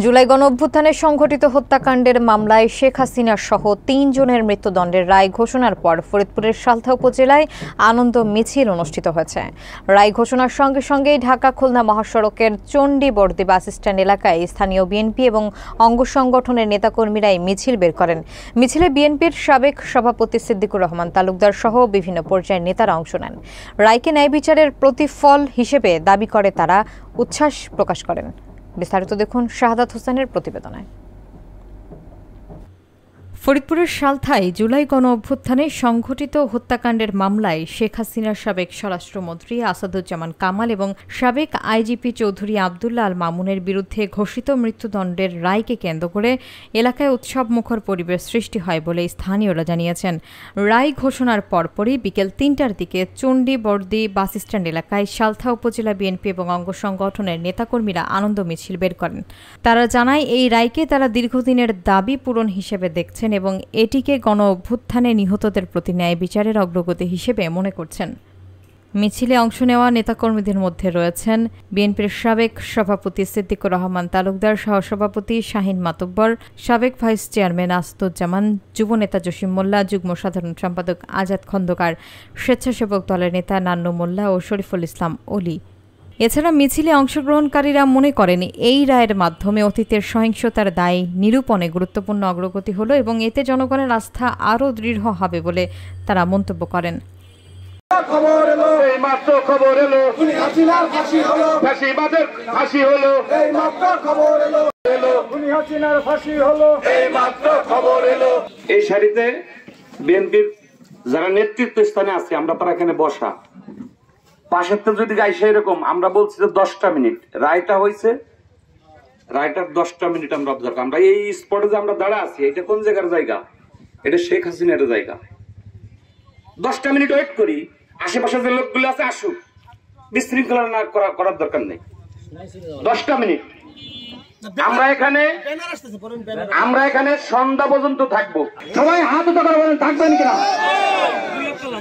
জুলাই গণঅভ্যুত্থানে সংঘটিত হত্যাকাণ্ডের মামলায় শেখ হাসিনা সহ ৩ জনের মৃত্যুদণ্ডের রায় ঘোষণার পর ফরিদপুরের সালথা উপজেলায় আনন্দ মিছিল অনুষ্ঠিত হয়েছে। রায় ঘোষণার সঙ্গে সঙ্গেই ঢাকা খুলনা মহাসড়কের চণ্ডীবর্দী বাস স্ট্যান্ড এলাকায় স্থানীয় বিএনপি এবং অঙ্গ সংগঠনের নেতাকর্মীরা এই মিছিল বের করেন। মিছিলে বিএনপির সাবেক সভাপতি সিদ্দিকুর রহমান তালুকদার সহ বিভিন্ন পর্যায়ের নেতারা অংশ নেন। রায়কে ন্যায় বিচারের প্রতিফল হিসেবে দাবি করে তারা উচ্ছ্বাস প্রকাশ করেন। বিস্তারিত দেখুন শাহাদাত হোসেনের প্রতিবেদনে। ফরিদপুরের সালথায় জুলাই গণঅভ্যুত্থানে সংঘটিত হত্যাকাণ্ডের মামলায় শেখ হাসিনার সাবেক স্বরাষ্ট্রমন্ত্রী আসাদুজ্জামান কামাল এবং সাবেক আইজিপি চৌধুরী আবদুল্লাহ আল মামুনের বিরুদ্ধে ঘোষিত মৃত্যুদণ্ডের রায়কে কেন্দ্র করে এলাকায় উৎসবমুখর পরিবেশ সৃষ্টি হয় বলে স্থানীয়রা জানিয়েছেন। রায় ঘোষণার পরপরই বিকেল ৩টার দিকে চণ্ডীবর্দী বাস স্ট্যান্ড এলাকায় সালথা উপজেলা বিএনপি এবং অঙ্গ সংগঠনের নেতাকর্মীরা আনন্দ মিছিল বের করেন। তারা জানায় এই রায়কে তারা দীর্ঘদিনের দাবি পূরণ হিসেবে দেখছেন এবং এটিকে গণঅভ্যুত্থানে নিহতদের প্রতি ন্যায় বিচারের অগ্রগতি হিসেবে মনে করছেন। মিছিলে অংশ নেওয়া নেতাকর্মীদের মধ্যে রয়েছেন বিএনপির সাবেক সভাপতি সিদ্দিকুর রহমান তালুকদার, সহসভাপতি শাহিন মাতব্বর, সাবেক ভাইস চেয়ারম্যান আসাদুজ্জামান, যুবনেতা জসিম মোল্লা, যুগ্ম সাধারণ সম্পাদক আজাদ খন্দকার, স্বেচ্ছাসেবক দলের নেতা নান্নু মোল্লা ও শরীফুল ইসলাম অলি। এছাড়া মিছিলে অংশগ্রহণকারীরা মনে করেন এই রায়ের মাধ্যমে অতীতের সহিংসতার দায় নিরূপণে গুরুত্বপূর্ণ অগ্রগতি হলো এবং এতে জনগণের আস্থা আরও দৃঢ় হবে বলে তারা মন্তব্য করেন। এই সারিতে বিএনপির যারা নেতৃত্ব স্থানে আছে আমরা তারা এখানে বসা পাশের তো যদি গাইছে এরকম আমরা বলছি যে 10টা মিনিট রায়টা হয়েছে, রায়টার 10টা মিনিট আমরা অবজার্ভ। আমরা এই স্পটে যে আমরা দাঁড়া আছি এটা কোন জায়গার জায়গা? এটা শেখ হাসিনার জায়গা। 10টা মিনিট ওয়েট করি, আশেপাশে যে লোকগুলো আছে আসুক, বিশৃঙ্খলা না করার দরকার নেই। 10টা মিনিট আমরা এখানে সন্ধ্যা পর্যন্ত থাকবো। সবাই হাত উঠে করে বলেন থাকবেন কিনা?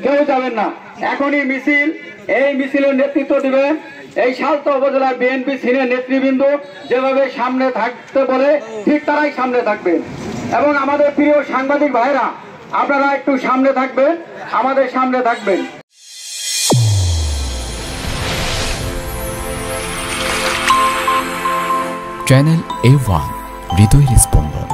কেউ যাবেন না। এখনই মিছিল, এই মিছিলের নেতৃত্ব দিবেন এই সালথা উপজেলা বিএনপি সিনিয়র নেতৃবৃন্দ। যেভাবে সামনে থাকতে বলে ঠিক তারাই সামনে থাকবেন এবং আমাদের প্রিয় সাংবাদিক ভাইরা আপনারা একটু সামনে থাকবেন, আমাদের সামনে থাকবেন। চ্যানেল A1 হৃদয়ের স্পন্দন।